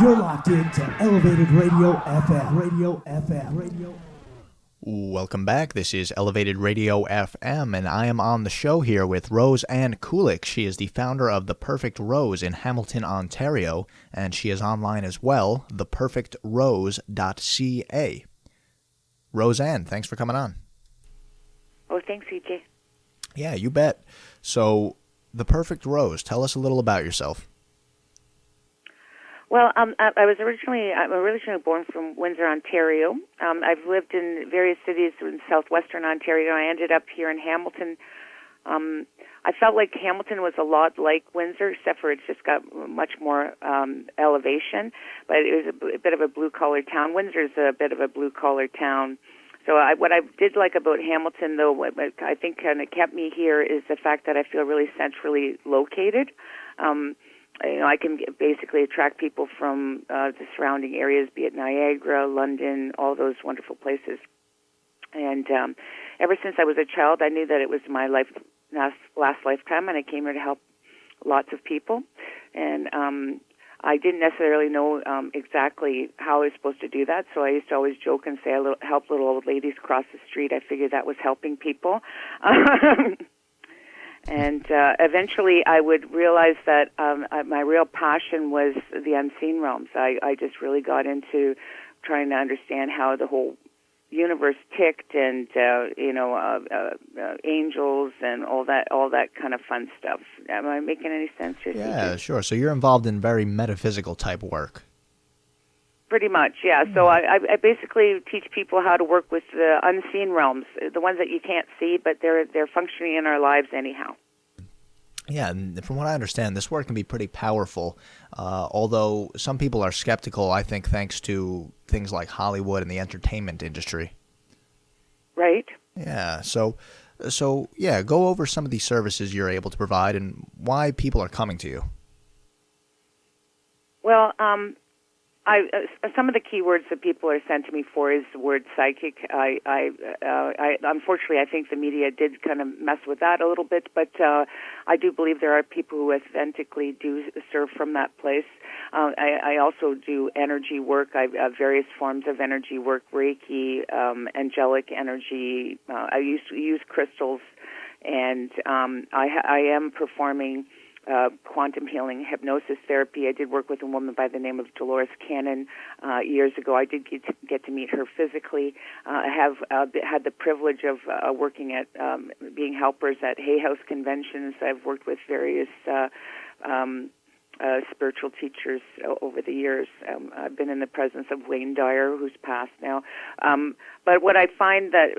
You're locked into Elevated Radio FM. Radio FM. Radio. Welcome back. This is Elevated Radio FM, and I am on the show here with Rose Ann Kulyk. She is the founder of The Perfect Rose in Hamilton, Ontario, and she is online as well, theperfectrose.ca. Rose Ann, thanks for coming on. Oh, thanks, EJ. Yeah, you bet. So, The Perfect Rose, tell us a little about yourself. Well, I'm originally born from Windsor, Ontario. I've lived in various cities in southwestern Ontario. I ended up here in Hamilton. I felt like Hamilton was a lot like Windsor, except for it's just got much more elevation. But it was a bit of a blue-collar town. Windsor's a bit of a blue-collar town. So what I did like about Hamilton, though, what I think kind of kept me here is the fact that I feel really centrally located. I can basically attract people from the surrounding areas, be it Niagara, London, all those wonderful places. And ever since I was a child, I knew that it was my last lifetime, and I came here to help lots of people. And I didn't necessarily know exactly how I was supposed to do that, so I used to always joke and say I help little old ladies cross the street. I figured that was helping people. And eventually I would realize that my real passion was the unseen realms. I just really got into trying to understand how the whole universe ticked, and angels and all that kind of fun stuff. Am I making any sense here? Yeah, sure. So you're involved in very metaphysical type work. Pretty much, yeah. So I basically teach people how to work with the unseen realms, the ones that you can't see, but they're functioning in our lives anyhow. Yeah, and from what I understand, this work can be pretty powerful, although some people are skeptical, I think, thanks to things like Hollywood and the entertainment industry. Right. Yeah, so yeah, go over some of these services you're able to provide and why people are coming to you. Well, some of the keywords that people are sent to me for is the word psychic. I unfortunately, I think the media did kind of mess with that a little bit, but I do believe there are people who authentically do serve from that place. I also do energy work. I have various forms of energy work, Reiki, angelic energy. I use crystals, and I am performing quantum healing, hypnosis therapy. I did work with a woman by the name of Dolores Cannon years ago. I did get to meet her physically. I have had the privilege of working at being helpers at Hay House conventions. I've worked with various spiritual teachers over the years. I've been in the presence of Wayne Dyer, who's passed now. But what I find that,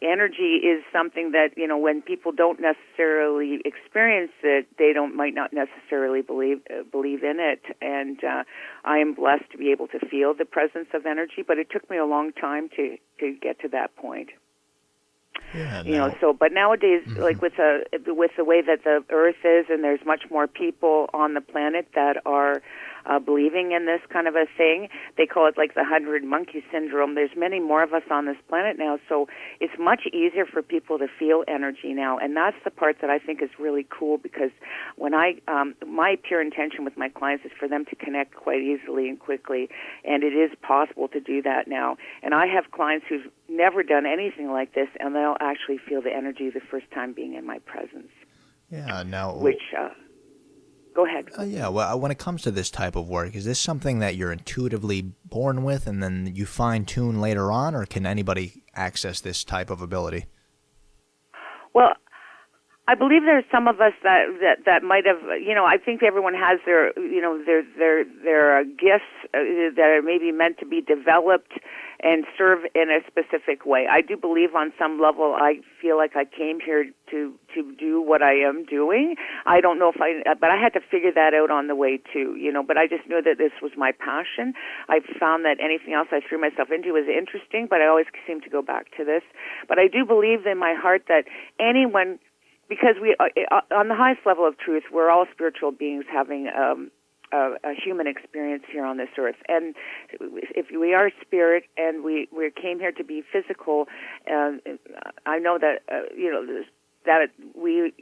energy is something that, when people don't necessarily experience it, they might not necessarily believe in it. And I am blessed to be able to feel the presence of energy, but it took me a long time to get to that point. Yeah, But nowadays, like with the way that the Earth is, and there's much more people on the planet that are believing in this kind of a thing. They call it like the 100 monkey syndrome. There's many more of us on this planet now, so it's much easier for people to feel energy now, and that's the part that I think is really cool, because when my pure intention with my clients is for them to connect quite easily and quickly, and it is possible to do that now. And I have clients who've never done anything like this, and they'll actually feel the energy the first time being in my presence. Yeah, now... Go ahead. Well, when it comes to this type of work, is this something that you're intuitively born with and then you fine-tune later on, or can anybody access this type of ability? Well, I believe there's some of us that might have, I think everyone has their gifts that are maybe meant to be developed and serve in a specific way. I do believe on some level I feel like I came here to do what I am doing. I don't know but I had to figure that out on the way too, but I just knew that this was my passion. I found that anything else I threw myself into was interesting, but I always seem to go back to this. But I do believe in my heart that anyone, because we, on the highest level of truth, we're all spiritual beings having a human experience here on this earth. And if we are spirit and we came here to be physical, I know that, that we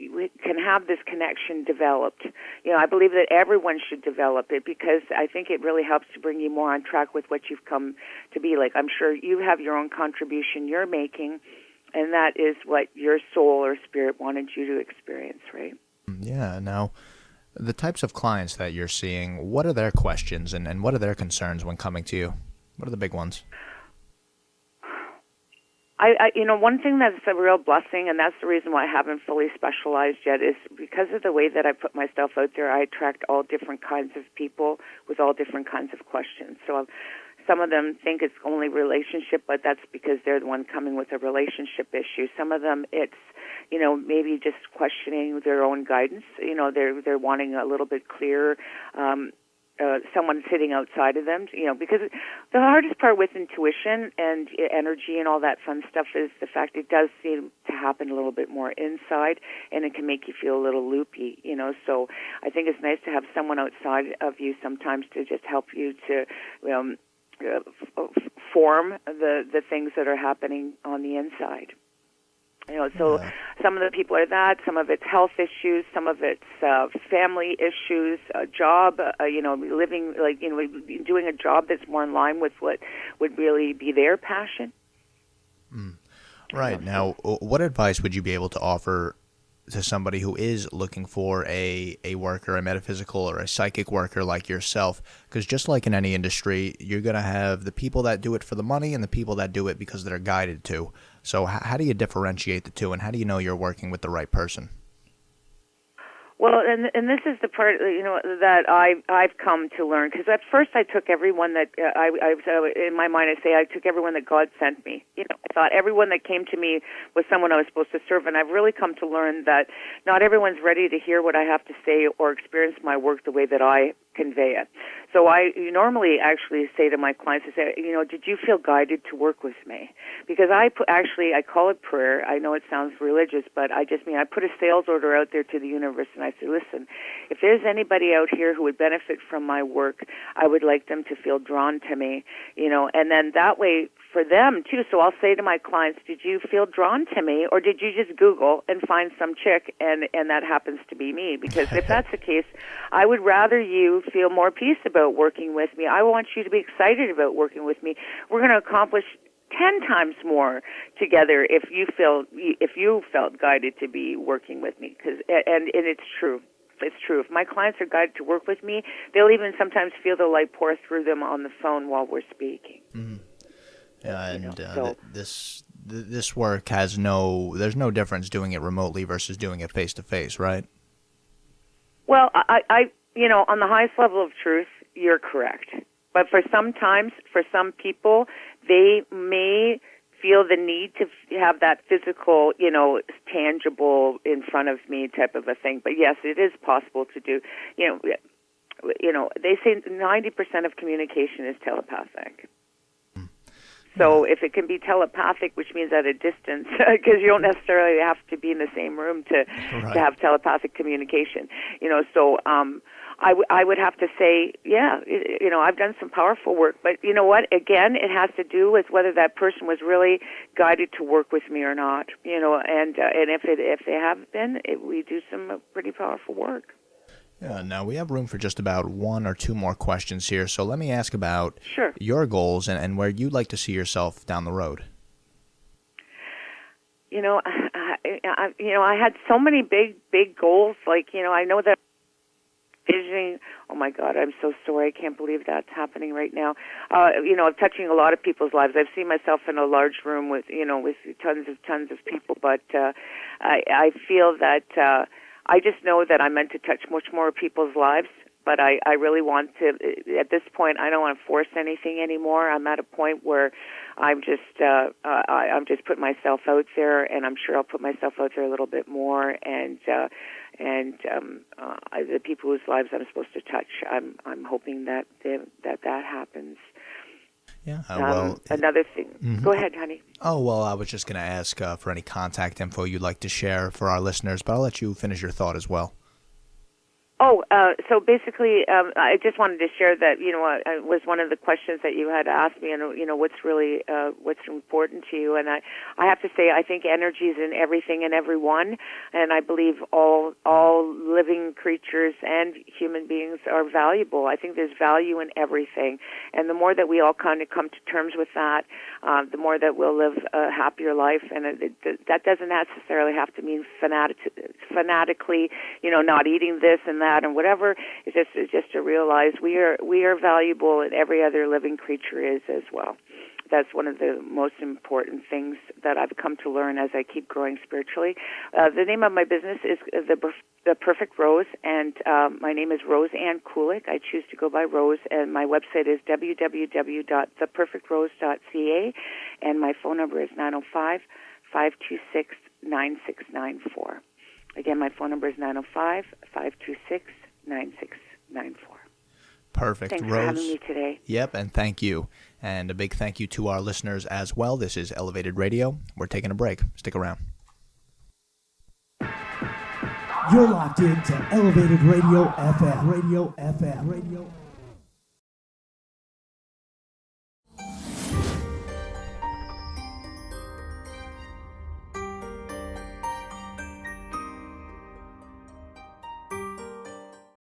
can have this connection developed. I believe that everyone should develop it, because I think it really helps to bring you more on track with what you've come to be like. I'm sure you have your own contribution you're making, and that is what your soul or spirit wanted you to experience, right? Yeah. Now, the types of clients that you're seeing, what are their questions and what are their concerns when coming to you? What are the big ones? One thing that's a real blessing, and that's the reason why I haven't fully specialized yet, is because of the way that I put myself out there, I attract all different kinds of people with all different kinds of questions. So some of them think it's only relationship, but that's because they're the one coming with a relationship issue. Some of them, it's, maybe just questioning their own guidance. They're wanting a little bit clearer, someone sitting outside of them, because the hardest part with intuition and energy and all that fun stuff is the fact it does seem to happen a little bit more inside, and it can make you feel a little loopy, So I think it's nice to have someone outside of you sometimes to just help you to form the things that are happening on the inside. So some of the people are that, some of it's health issues, some of it's family issues, job, living, doing a job that's more in line with what would really be their passion. Right. Now, what advice would you be able to offer to somebody who is looking for a worker, a metaphysical or a psychic worker like yourself? Because just like in any industry, you're going to have the people that do it for the money and the people that do it because they're guided to. So how do you differentiate the two, and how do you know you're working with the right person? Well, and this is the part that I've come to learn, because at first I took everyone that I in my mind I say I took everyone that God sent me. I thought everyone that came to me was someone I was supposed to serve, and I've really come to learn that not everyone's ready to hear what I have to say or experience my work the way that I convey it. So I normally actually say to my clients, I say, did you feel guided to work with me? Because I call it prayer. I know it sounds religious, but I just mean I put a sales order out there to the universe, and I say, listen, if there's anybody out here who would benefit from my work, I would like them to feel drawn to me, and then that way for them too. So I'll say to my clients, did you feel drawn to me, or did you just Google and find some chick and that happens to be me? Because if that's the case, I would rather you feel more peace about working with me. I want you to be excited about working with me. We're going to accomplish 10 times more together if you felt guided to be working with me. And it's true. It's true. If my clients are guided to work with me, they'll even sometimes feel the light pour through them on the phone while we're speaking. Mm-hmm. Yeah, and this work there's no difference doing it remotely versus doing it face to face, right? Well, I on the highest level of truth, you're correct. But for some people, they may feel the need to have that physical, tangible in front of me type of a thing. But yes, it is possible to do. They say 90% of communication is telepathic. So if it can be telepathic, which means at a distance, because you don't necessarily have to be in the same room to have telepathic communication, So I would have to say, yeah, I've done some powerful work, but you know what? Again, it has to do with whether that person was really guided to work with me or not, and if they have been, we do some pretty powerful work. Yeah, now we have room for just about one or two more questions here, so let me ask about your goals and where you'd like to see yourself down the road. I had so many big goals. I know that visioning. Oh my God, I'm so sorry. I can't believe that's happening right now. I'm touching a lot of people's lives. I've seen myself in a large room with tons of people, but I feel that. I just know that I'm meant to touch much more people's lives, but I really want to, at this point, I don't want to force anything anymore. I'm at a point where I'm just putting myself out there, and I'm sure I'll put myself out there a little bit more, and the people whose lives I'm supposed to touch, I'm hoping that happens. Yeah. Another thing. Mm-hmm. Go ahead, honey. Oh, well, I was just going to ask for any contact info you'd like to share for our listeners, but I'll let you finish your thought as well. Oh, So basically, I just wanted to share that, it was one of the questions that you had asked me, and, what's really, what's important to you. And I have to say, I think energy is in everything and everyone, and I believe all living creatures and human beings are valuable. I think there's value in everything. And the more that we all kind of come to terms with that, the more that we'll live a happier life. And that doesn't necessarily have to mean fanatically, not eating this and that and whatever. It's just to realize we are valuable, and every other living creature is as well. That's one of the most important things that I've come to learn as I keep growing spiritually. The name of my business is The Perfect Rose, and my name is Rose Ann Kulyk. I choose to go by Rose, and my website is www.theperfectrose.ca, and my phone number is 905-526-9694. Again, my phone number is 905-526-9694. Perfect. Thanks Rose. for having me today. Yep, and thank you. And a big thank you to our listeners as well. This is Elevated Radio. We're taking a break. Stick around. You're locked into Elevated Radio FM. Radio FM. Radio.